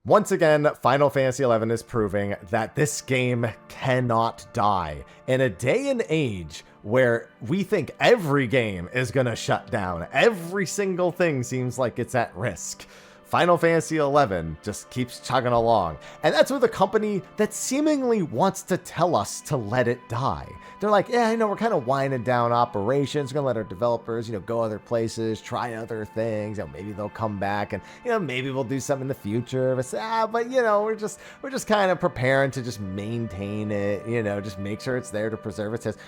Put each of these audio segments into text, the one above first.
Once again, Final Fantasy XI is proving that this game cannot die. In a day and age where we think every game is going to shut down, every single thing seems like it's at risk, Final Fantasy XI just keeps chugging along. And that's with a company that seemingly wants to tell us to let it die. They're like, yeah, we're kind of winding down operations. We're going to let our developers, go other places, try other things. Maybe they'll come back and, maybe we'll do something in the future. But we're just kind of preparing to just maintain it, just make sure it's there to preserve its history.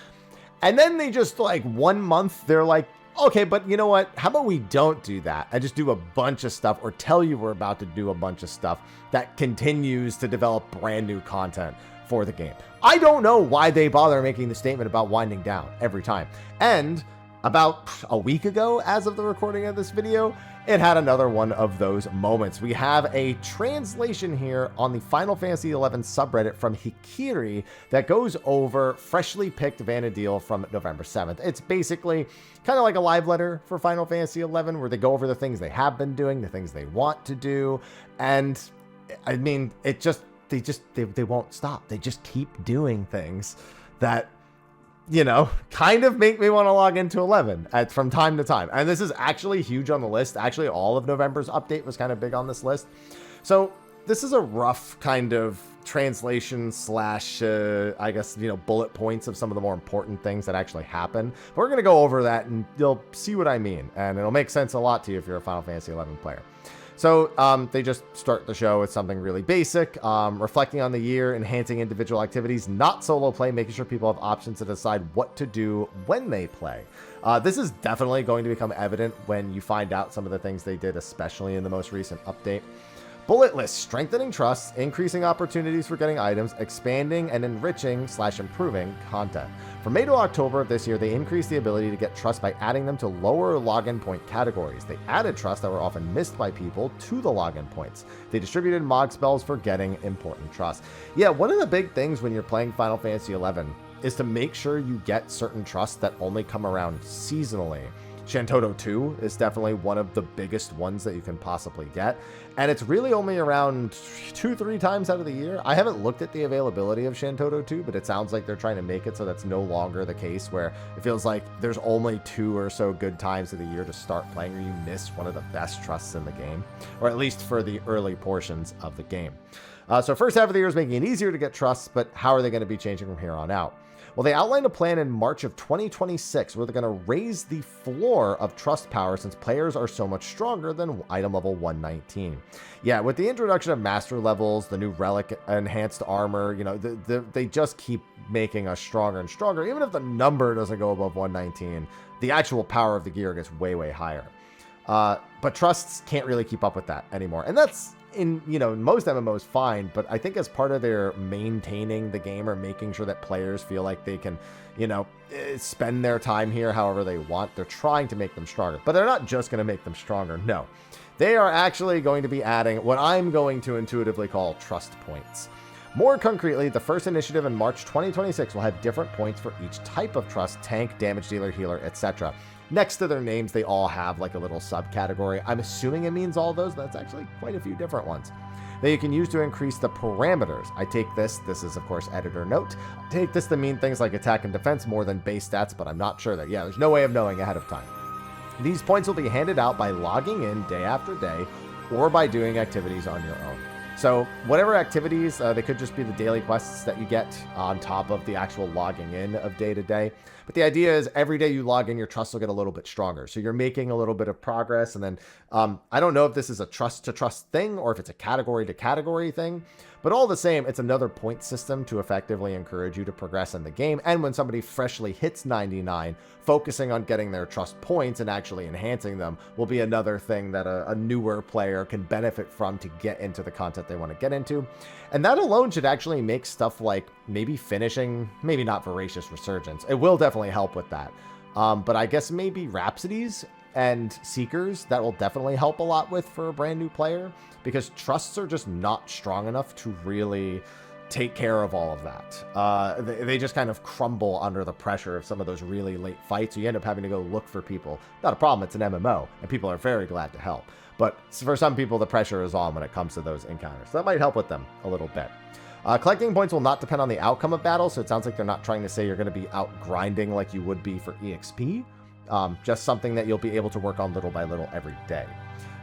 And then they just 1 month, they're like, okay, but you know what? How about we don't do that? I just do a bunch of stuff or tell you we're about to do a bunch of stuff that continues to develop brand new content for the game. I don't know why they bother making the statement about winding down every time. And about a week ago, as of the recording of this video, it had another one of those moments. We have a translation here on the Final Fantasy XI subreddit from Hikiri that goes over freshly picked Vana'diel from November 7th. It's basically kind of like a live letter for Final Fantasy XI where they go over the things they have been doing, the things they want to do. And I mean, they won't stop. They just keep doing things that kind of make me want to log into 11 from time to time. And this is actually huge on the list. Actually, all of November's update was kind of big on this list. So this is a rough kind of translation slash, I guess, bullet points of some of the more important things that actually happen. But we're going to go over that and you'll see what I mean. And it'll make sense a lot to you if you're a Final Fantasy XI player. So they just start the show with something really basic, reflecting on the year, enhancing individual activities, not solo play, making sure people have options to decide what to do when they play. This is definitely going to become evident when you find out some of the things they did, especially in the most recent update. Bullet list, strengthening trust, increasing opportunities for getting items, expanding and enriching / improving content. From May to October of this year, they increased the ability to get trust by adding them to lower login point categories. They added trust that were often missed by people to the login points. They distributed mod spells for getting important trust. Yeah, one of the big things when you're playing Final Fantasy XI is to make sure you get certain trusts that only come around seasonally. Shantoto 2 is definitely one of the biggest ones that you can possibly get. And it's really only around 2-3 times out of the year. I haven't looked at the availability of Shantoto 2, but it sounds like they're trying to make it so that's no longer the case where it feels like there's only 2 or so good times of the year to start playing or you miss one of the best trusts in the game, or at least for the early portions of the game. So first half of the year is making it easier to get trusts, but how are they going to be changing from here on out? Well, they outlined a plan in March of 2026 where they're going to raise the floor of trust power since players are so much stronger than item level 119. Yeah, with the introduction of master levels, the new relic enhanced armor, they just keep making us stronger and stronger. Even if the number doesn't go above 119, the actual power of the gear gets way, way higher. But trusts can't really keep up with that anymore. And that's in most MMOs fine, but I think as part of their maintaining the game or making sure that players feel like they can spend their time here however they want, they're trying to make them stronger. But they're not just going to make them stronger. No, they are actually going to be adding what I'm going to intuitively call trust points. More concretely, the first initiative in March 2026 will have different points for each type of trust: tank, damage dealer, healer, etc. Next to their names, they all have like a little subcategory. I'm assuming it means all those, but that's actually quite a few different ones that you can use to increase the parameters. I take this is of course editor note, take this to mean things like attack and defense more than base stats, but I'm not sure that, there's no way of knowing ahead of time. These points will be handed out by logging in day after day or by doing activities on your own. So whatever activities, they could just be the daily quests that you get on top of the actual logging in of day to day. But the idea is every day you log in, your trust will get a little bit stronger. So you're making a little bit of progress. And then I don't know if this is a trust to trust thing or if it's a category to category thing, but all the same, it's another point system to effectively encourage you to progress in the game. And when somebody freshly hits 99, focusing on getting their trust points and actually enhancing them will be another thing that a newer player can benefit from to get into the content they want to get into. And that alone should actually make stuff like maybe finishing, maybe not Voracious Resurgence. It will definitely help with that. But I guess maybe Rhapsodies and Seekers, that will definitely help a lot with for a brand new player, because trusts are just not strong enough to really take care of all of that. They just kind of crumble under the pressure of some of those really late fights. So you end up having to go look for people. Not a problem, it's an MMO, and people are very glad to help. But for some people, the pressure is on when it comes to those encounters. So that might help with them a little bit. Collecting points will not depend on the outcome of battle, so it sounds like they're not trying to say you're going to be out grinding like you would be for EXP. Just something that you'll be able to work on little by little every day.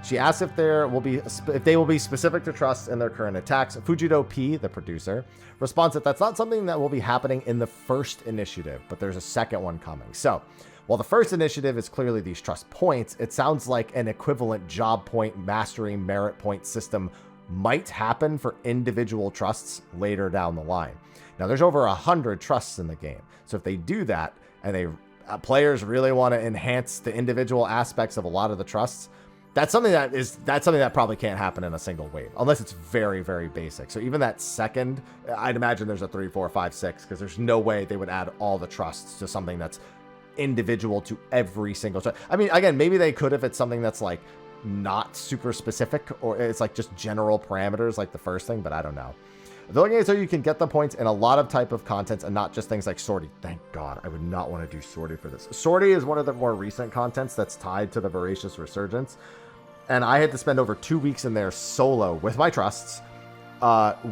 She asks if they will be specific to trusts in their current attacks. Fujido P, the producer, responds that that's not something that will be happening in the first initiative, but there's a second one coming. So, while the first initiative is clearly these trust points, it sounds like an equivalent job point, mastery, merit point system might happen for individual trusts later down the line. Now, there's over 100 trusts in the game, so if they do that and players really want to enhance the individual aspects of a lot of the trusts, that's something that probably can't happen in a single wave, unless it's very, very basic. So even that second, I'd imagine there's a 3, 4, 5, 6, because there's no way they would add all the trusts to something that's individual to every single trust. I mean, again, maybe they could if it's something that's like not super specific, or it's like just general parameters like the first thing, but I don't know. They're looking at so you can get the points in a lot of type of contents and not just things like sortie. Thank God, I would not want to do sortie for this. Sortie is one of the more recent contents that's tied to the Voracious Resurgence. And I had to spend over 2 weeks in there solo with my trusts,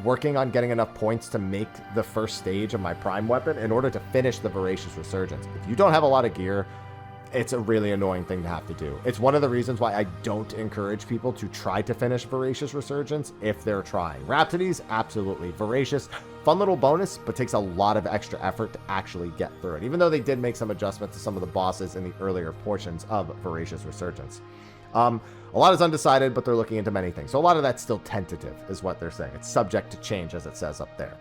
working on getting enough points to make the first stage of my prime weapon in order to finish the Voracious Resurgence. If you don't have a lot of gear, it's a really annoying thing to have to do. It's one of the reasons why I don't encourage people to try to finish Voracious Resurgence if they're trying. Rhapsodies, absolutely. Voracious, fun little bonus, but takes a lot of extra effort to actually get through it, even though they did make some adjustments to some of the bosses in the earlier portions of Voracious Resurgence. A lot is undecided, but they're looking into many things. So a lot of that's still tentative, is what they're saying. It's subject to change, as it says up there.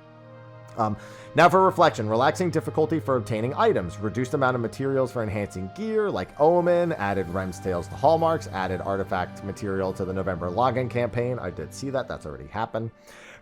Now for reflection, relaxing difficulty for obtaining items, reduced amount of materials for enhancing gear, like Omen, added Rem's Tales to Hallmarks, added artifact material to the November login campaign. I did see that. That's already happened.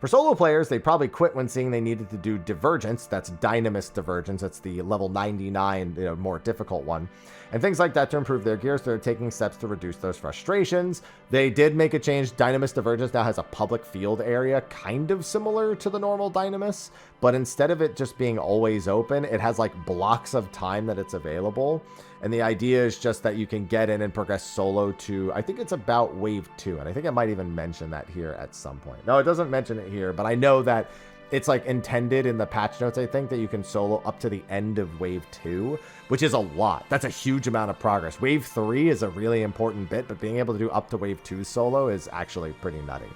For solo players, they probably quit when seeing they needed to do divergence. That's Dynamis divergence. That's the level 99, more difficult one. And things like that to improve their gear, so they're taking steps to reduce those frustrations. They did make a change. Dynamis divergence now has a public field area, kind of similar to the normal Dynamis, but instead of it just being always open, it has like blocks of time that it's available. And the idea is just that you can get in and progress solo to, I think it's about wave 2. And I think I might even mention that here at some point. No, it doesn't mention it here, but I know that it's like intended in the patch notes, I think, that you can solo up to the end of wave 2, which is a lot. That's a huge amount of progress. Wave 3 is a really important bit, but being able to do up to wave 2 solo is actually pretty nutty.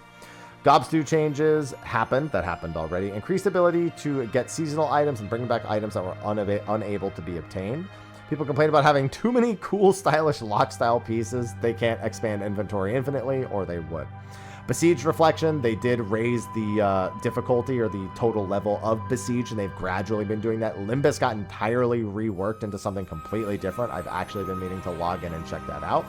Gobstew changes happened. That happened already. Increased ability to get seasonal items and bring back items that were unable to be obtained. People complain about having too many cool, stylish lock-style pieces. They can't expand inventory infinitely, or they would. Besieged Reflection, they did raise the difficulty or the total level of Besiege, and they've gradually been doing that. Limbus got entirely reworked into something completely different. I've actually been meaning to log in and check that out.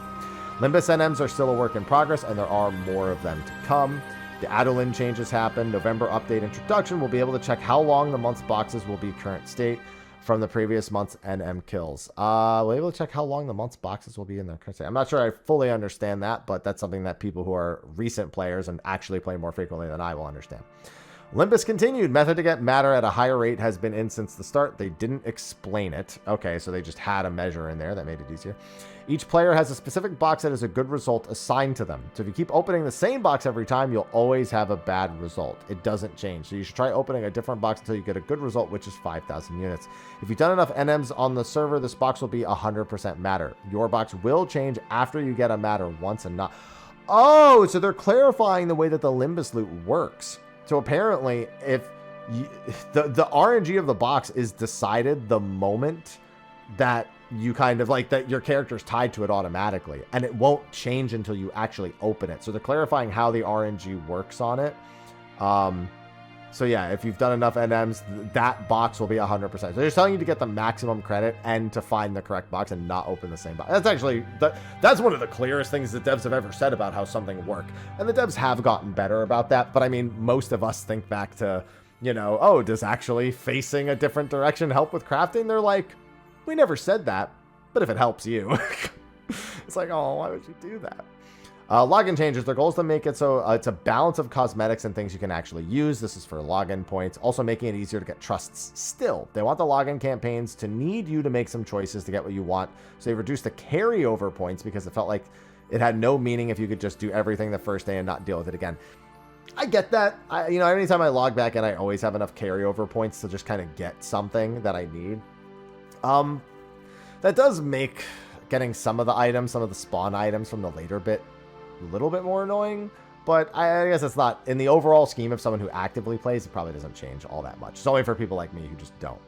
Limbus NMs are still a work in progress, and there are more of them to come. The Adolin changes happen. November update introduction. We'll be able to check how long the month's boxes will be current state from the previous month's NM kills. We'll be able to check how long the month's boxes will be in their current state. I'm not sure I fully understand that, but that's something that people who are recent players and actually play more frequently than I will understand. Limbus continued. Method to get matter at a higher rate has been in since the start. They didn't explain it. Okay, so they just had a measure in there that made it easier. Each player has a specific box that is a good result assigned to them. So if you keep opening the same box every time, you'll always have a bad result. It doesn't change. So you should try opening a different box until you get a good result, which is 5,000 units. If you've done enough NMs on the server, this box will be 100% matter. Your box will change after you get a matter once and not... Oh, so they're clarifying the way that the Limbus loot works. So apparently, if the RNG of the box is decided the moment that you kind of like that your character's tied to it automatically, and it won't change until you actually open it. So they're clarifying how the RNG works on it. So yeah, if you've done enough NMs, that box will be 100%. So they're telling you to get the maximum credit and to find the correct box and not open the same box. That's actually, that's one of the clearest things the devs have ever said about how something works. And the devs have gotten better about that. But I mean, most of us think back to, oh, does actually facing a different direction help with crafting? They're like, we never said that, but if it helps you. It's like, oh, why would you do that? Login changes. Their goal is to make it so it's a balance of cosmetics and things you can actually use. This is for login points. Also making it easier to get trusts still. They want the login campaigns to need you to make some choices to get what you want. So they reduced the carryover points because it felt like it had no meaning if you could just do everything the first day and not deal with it again. I get that. Anytime I log back in, I always have enough carryover points to just kind of get something that I need. That does make getting some of the spawn items from the later bit a little bit more annoying, but I guess it's not, in the overall scheme of someone who actively plays, it probably doesn't change all that much. It's only for people like me who just don't.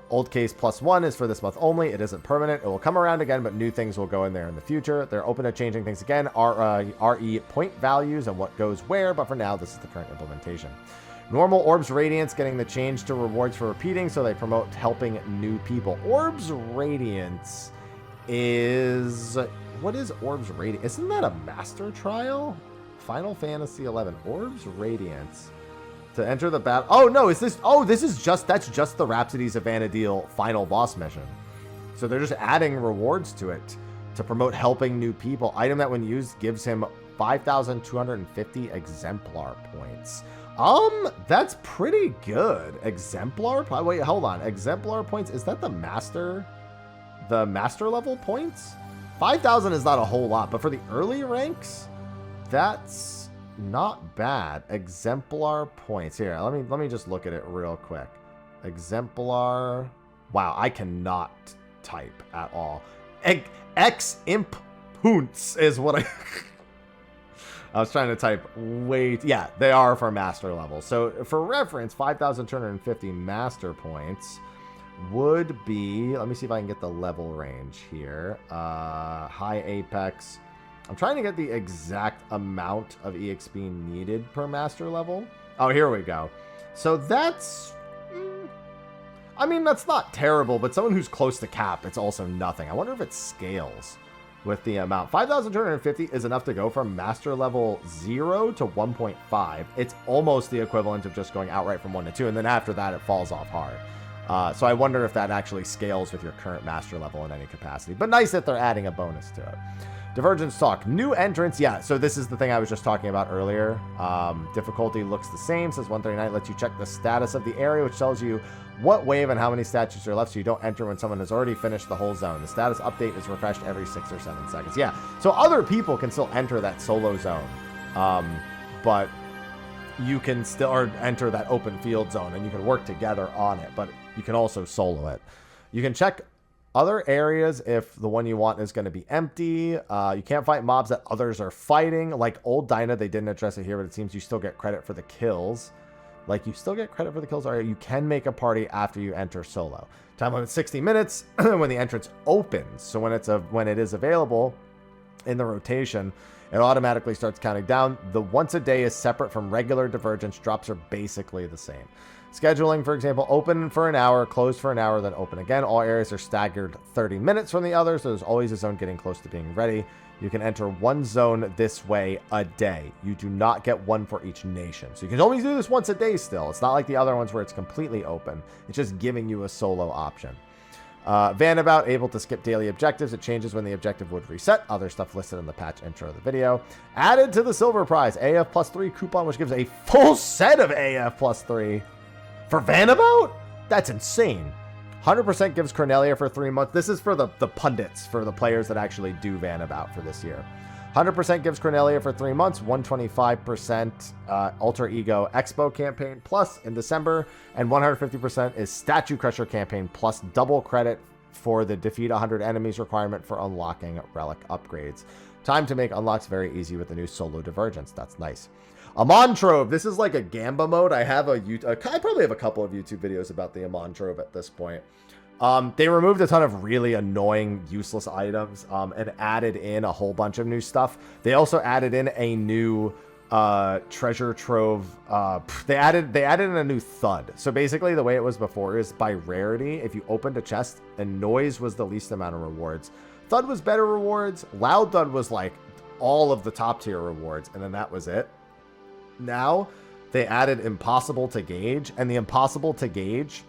Old case +1 is for this month only. It isn't permanent. It will come around again, but new things will go in there in the future. They're open to changing things again, RE point values and what goes where, but for now, this is the current implementation. Normal Orbs Radiance getting the change to rewards for repeating, so they promote helping new people. Orbs Radiance is... What is Orbs Radiance? Isn't that a master trial? Final Fantasy 11. Orbs Radiance. To enter the battle. Oh, no, is this... Oh, that's just the Rhapsodies of Vana'diel final boss mission. So they're just adding rewards to it to promote helping new people. Item that when used gives him 5,250 exemplar points. That's pretty good. Exemplar? Wait, hold on. Exemplar points? Is that the master level points? 5,000 is not a whole lot, but for the early ranks, that's not bad. Exemplar points. Here, let me just look at it real quick. Exemplar. Wow, I cannot type at all. Imp points is what I... I was trying to type yeah, they are for master level. So for reference, 5,250 master points would be, let me see if I can get the level range here. High Apex. I'm trying to get the exact amount of EXP needed per master level. Oh, here we go. So that's, I mean, that's not terrible, but someone who's close to cap, it's also nothing. I wonder if it scales with the amount. 5,250 is enough to go from master level 0 to 1.5. It's almost the equivalent of just going outright from 1 to 2, and then after that, it falls off hard. So I wonder if that actually scales with your current master level in any capacity. But nice that they're adding a bonus to it. Divergence talk. New entrants. Yeah, so this is the thing I was just talking about earlier. Difficulty looks the same. Says 139. Lets you check the status of the area, which tells you what wave and how many statues are left so you don't enter when someone has already finished the whole zone. The status update is refreshed every 6 or 7 seconds. Yeah, so other people can still enter that solo zone. But you can still enter that open field zone and you can work together on it, but you can also solo it. You can check other areas if the one you want is going to be empty. You can't fight mobs that others are fighting. Like old Dyna, they didn't address it here, but it seems you still get credit for the kills. Like you still get credit for the kills. You can make a party after you enter solo. Time limit 60 minutes when the entrance opens. So when it is available in the rotation, it automatically starts counting down. The once a day is separate from regular divergence. Drops are basically the same. Scheduling, for example, open for an hour, close for an hour, then open again. All areas are staggered 30 minutes from the other, so there's always a zone getting close to being ready. You can enter one zone this way a day. You do not get one for each nation. So you can only do this once a day still. It's not like the other ones where it's completely open. It's just giving you a solo option. Vanabout, able to skip daily objectives. It changes when the objective would reset. Other stuff listed in the patch intro of the video. Added to the silver prize, AF +3 coupon, which gives a full set of AF +3. For Vanabout? That's insane. 100% gives Cornelia for 3 months. This is for the pundits, for the players that actually do Vanabout for this year. 100% gives Cornelia for 3 months. 125% Alter Ego Expo campaign plus in December. And 150% is Statue Crusher campaign plus double credit for the defeat 100 enemies requirement for unlocking relic upgrades. Time to make unlocks very easy with the new solo divergence. That's nice. Amon Trove. This is like a Gamba mode. I probably have a couple of YouTube videos about the Amon Trove at this point. They removed a ton of really annoying, useless items and added in a whole bunch of new stuff. They also added in a new treasure trove. They added in a new thud. So basically the way it was before is by rarity. If you opened a chest, and noise was the least amount of rewards. Thud was better rewards. Loud thud was like all of the top tier rewards, and then that was it. Now they added impossible to gauge, and the impossible to gauge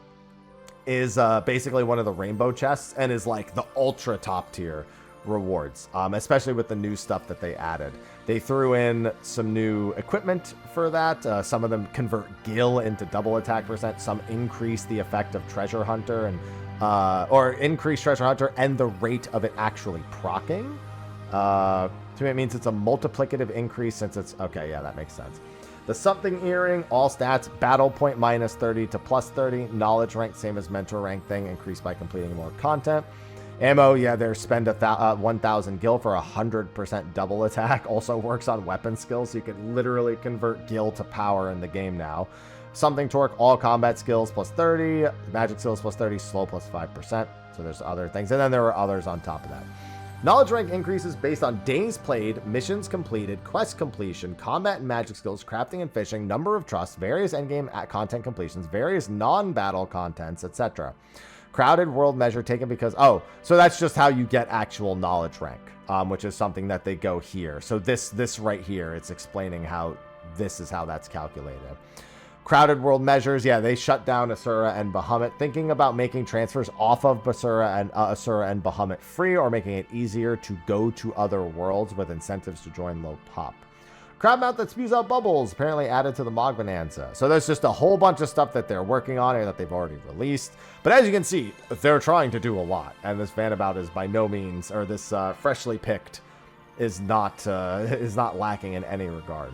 is basically one of the rainbow chests and is like the ultra top tier rewards, especially with the new stuff that they added. They threw in some new equipment for that. Some of them convert Gil into double attack percent. Some increase the effect of Treasure Hunter and or increase Treasure Hunter and the rate of it actually proccing. To me, it means it's a multiplicative increase since it's... Okay, yeah, that makes sense. The Something Earring, all stats, battle point minus 30 to plus 30. Knowledge rank, same as mentor rank thing, increased by completing more content. Ammo, yeah, there's spend 1,000 gil for 100% double attack. Also works on weapon skills, so you can literally convert gil to power in the game now. Something Torque, all combat skills plus 30. Magic skills plus 30, slow plus 5%. So there's other things. And then there are others on top of that. Knowledge rank increases based on days played, missions completed, quest completion, combat and magic skills, crafting and fishing, number of trusts, various endgame content completions, various non-battle contents, etc. Crowded world measure taken because... Oh, so that's just how you get actual knowledge rank, which is something that they go here. So this right here, it's explaining how this is how that's calculated. Crowded world measures, yeah, they shut down Asura and Bahamut, thinking about making transfers off of Asura and Bahamut free, or making it easier to go to other worlds with incentives to join low pop. Crab mount that spews out bubbles, apparently added to the Mog Bonanza. So there's just a whole bunch of stuff that they're working on or that they've already released. But as you can see, they're trying to do a lot, and this Vanabout is by no means, or this freshly picked is not lacking in any regard.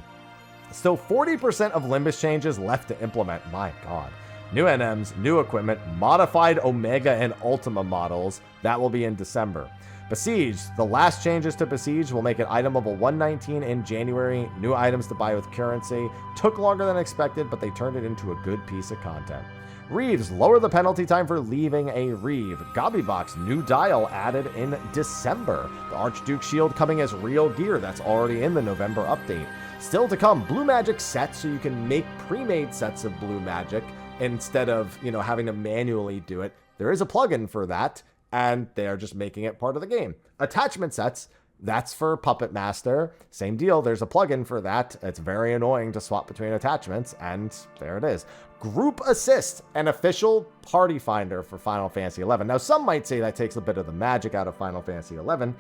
Still 40% of Limbus changes left to implement. My god. New NMs, new equipment, modified Omega and Ultima models. That will be in December. Besiege. The last changes to Besiege will make it itemable 119 in January. New items to buy with currency. Took longer than expected, but they turned it into a good piece of content. Reeves. Lower the penalty time for leaving a Reeve. Gobbybox. New dial added in December. The Archduke shield coming as real gear. That's already in the November update. Still to come, Blue Magic sets, so you can make pre-made sets of Blue Magic instead of, you know, having to manually do it. There is a plugin for that, and they are just making it part of the game. Attachment sets, that's for Puppet Master. Same deal, there's a plugin for that. It's very annoying to swap between attachments, and there it is. Group Assist, an official party finder for Final Fantasy XI. Now, some might say that takes a bit of the magic out of Final Fantasy XI.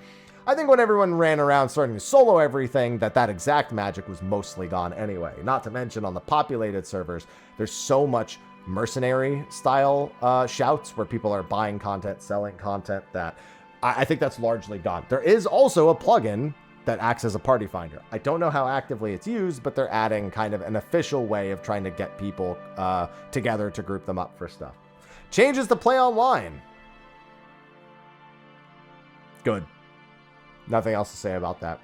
I think when everyone ran around starting to solo everything, that exact magic was mostly gone anyway. Not to mention on the populated servers, there's so much mercenary style shouts where people are buying content, selling content, that I think that's largely gone. There is also a plugin that acts as a party finder. I don't know how actively it's used, but they're adding kind of an official way of trying to get people together to group them up for stuff. Changes to play online. Good. Nothing else to say about that.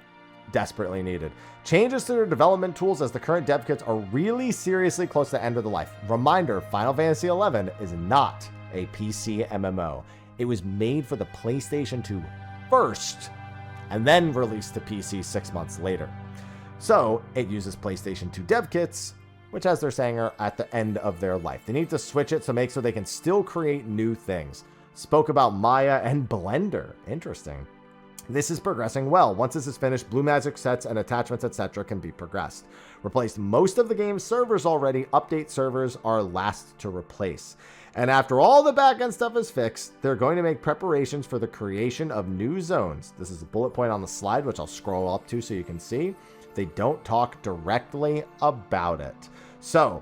Desperately needed. Changes to their development tools as the current dev kits are really seriously close to the end of the life. Reminder, Final Fantasy XI is not a PC MMO. It was made for the PlayStation 2 first, and then released to PC 6 months later. So, it uses PlayStation 2 dev kits, which, as they're saying, are at the end of their life. They need to switch it so they can still create new things. Spoke about Maya and Blender. Interesting. This is progressing well. Once this is finished, Blue Magic sets and attachments, etc. can be progressed. Replaced most of the game's servers already. Update servers are last to replace. And after all the backend stuff is fixed, they're going to make preparations for the creation of new zones. This is a bullet point on the slide, which I'll scroll up to so you can see. They don't talk directly about it. So,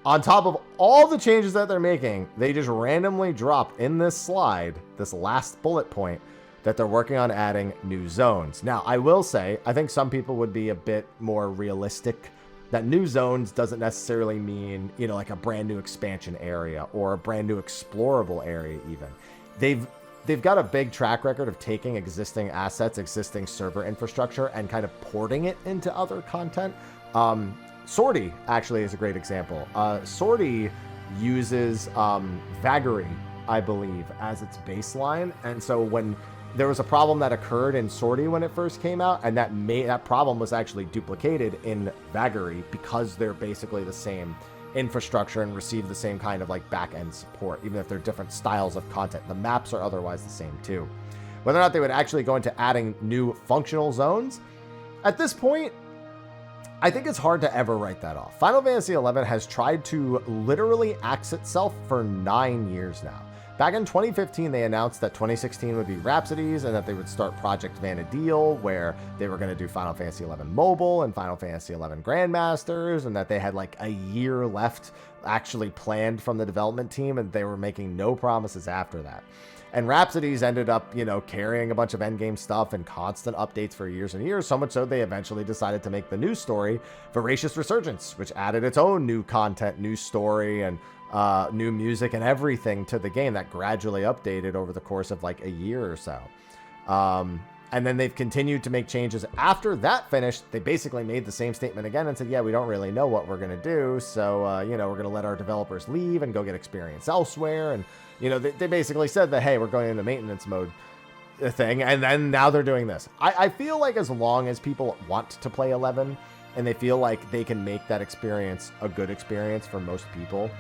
on top of all the changes that they're making, they just randomly drop in this slide, this last bullet point, that they're working on adding new zones. Now, I will say, I think some people would be a bit more realistic that new zones doesn't necessarily mean, you know, like a brand new expansion area or a brand new explorable area even. They've got a big track record of taking existing assets, existing server infrastructure, and kind of porting it into other content. Sortie actually is a great example. Sortie uses Vagary, I believe, as its baseline, and so when there was a problem that occurred in Sortie when it first came out, and that problem was actually duplicated in Vagary because they're basically the same infrastructure and receive the same kind of like back-end support, even if they're different styles of content. The maps are otherwise the same too. Whether or not they would actually go into adding new functional zones, at this point, I think it's hard to ever write that off. Final Fantasy XI has tried to literally axe itself for 9 years now. Back in 2015, they announced that 2016 would be Rhapsodies and that they would start Project Vana'diel, where they were going to do Final Fantasy XI Mobile and Final Fantasy XI Grandmasters, and that they had like a year left actually planned from the development team, and they were making no promises after that. And Rhapsodies ended up, you know, carrying a bunch of endgame stuff and constant updates for years and years, so much so they eventually decided to make the new story, Voracious Resurgence, which added its own new content, new story, and new music and everything to the game that gradually updated over the course of like a year or so. And then they've continued to make changes. After that finished, they basically made the same statement again and said, yeah, we don't really know what we're going to do. So, you know, we're going to let our developers leave and go get experience elsewhere. And, you know, they basically said that, hey, we're going into maintenance mode thing. And then now they're doing this. I feel like as long as people want to play 11 and they feel like they can make that experience a good experience for most people,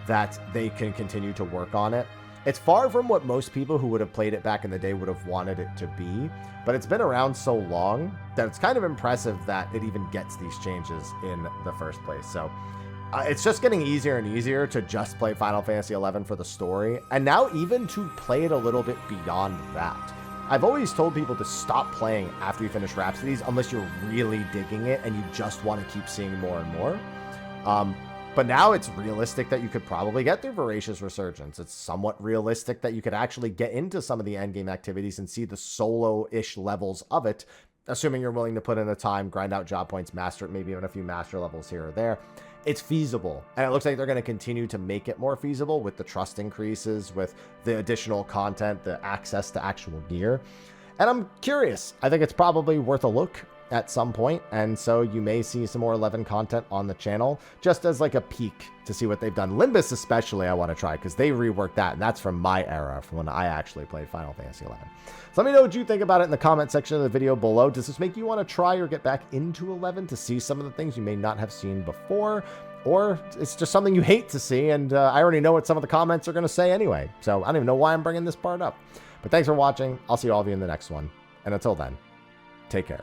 that they can continue to work on it. It's far from what most people who would have played it back in the day would have wanted it to be, but it's been around so long that it's kind of impressive that it even gets these changes in the first place. So it's just getting easier and easier to just play Final Fantasy XI for the story, and now even to play it a little bit beyond that. I've always told people to stop playing after you finish Rhapsodies unless you're really digging it and you just want to keep seeing more and more. But now it's realistic that you could probably get through Voracious Resurgence. It's somewhat realistic that you could actually get into some of the endgame activities and see the solo-ish levels of it, assuming you're willing to put in the time, grind out job points, master it, maybe even a few master levels here or there. It's feasible, and it looks like they're going to continue to make it more feasible with the trust increases, with the additional content, the access to actual gear. And I'm curious. I think it's probably worth a look at some point, and so you may see some more 11 content on the channel just as like a peek to see what they've done. Limbus especially I want to try because they reworked that, and that's from my era, from when I actually played Final Fantasy XI. So let me know what you think about it in the comment section of the video below. Does this make you want to try or get back into 11 to see some of the things you may not have seen before, or it's just something you hate to see, and I already know what some of the comments are going to say anyway, so I don't even know why I'm bringing this part up. But thanks for watching. I'll see all of you in the next one, and until then, take care.